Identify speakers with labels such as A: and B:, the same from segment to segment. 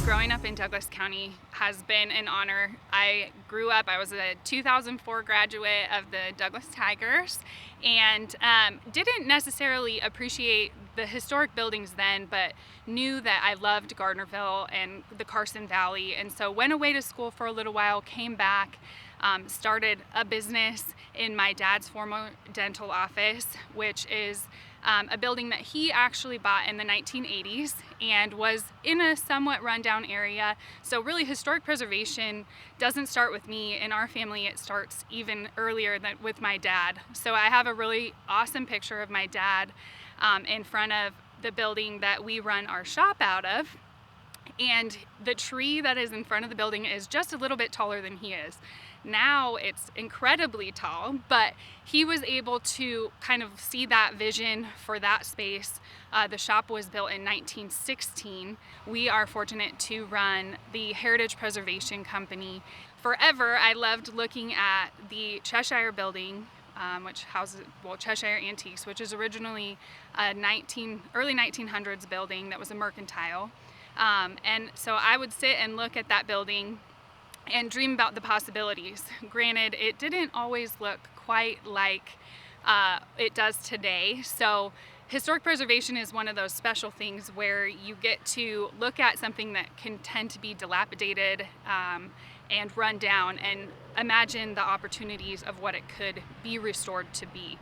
A: Growing up in Douglas County has been an honor. I was a 2004 graduate of the Douglas Tigers, and didn't necessarily appreciate the historic buildings then, but knew that I loved Gardnerville and the Carson Valley, and so went away to school for a little while, came back, started a business in my dad's former dental office, which is a building that he actually bought in the 1980s and was in a somewhat rundown area. So really, historic preservation doesn't start with me. In our family, it starts even earlier than with my dad. So I have a really awesome picture of my dad in front of the building that we run our shop out of. And the tree that is in front of the building is just a little bit taller than he is. Now it's incredibly tall, but he was able to kind of see that vision for that space. The shop was built in 1916. We are fortunate to run the Heritage Preservation Company. Forever, I loved looking at the Cheshire building, which houses, Cheshire Antiques, which is originally a early 1900s building that was a mercantile. And so I would sit and look at that building and dream about the possibilities. Granted, it didn't always look quite like it does today. So historic preservation is one of those special things where you get to look at something that can tend to be dilapidated and run down and imagine the opportunities of what it could be restored to be.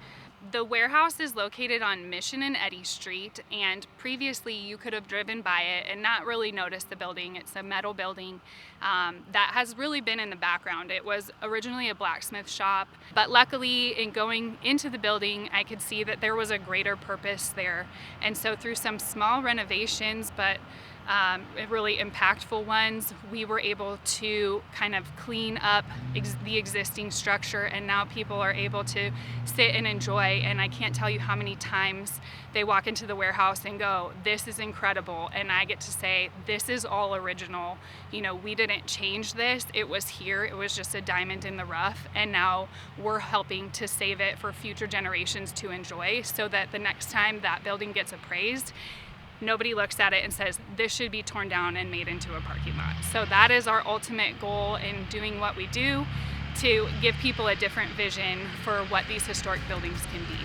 A: The warehouse is located on Mission and Eddy Street, and previously you could have driven by it and not really noticed the building. It's a metal building that has really been in the background. It was originally a blacksmith shop, but luckily in going into the building, I could see that there was a greater purpose there. And so through some small renovations, but really impactful ones, we were able to kind of clean up the existing structure, and now people are able to sit and enjoy. And I can't tell you how many times they walk into the warehouse and go, "This is incredible," and I get to say, "This is all original. You know, we didn't change this. It was here. It was just a diamond in the rough, and now we're helping to save it for future generations to enjoy, so that the next time that building gets appraised, nobody looks at it and says, this should be torn down and made into a parking lot." So that is our ultimate goal in doing what we do, to give people a different vision for what these historic buildings can be.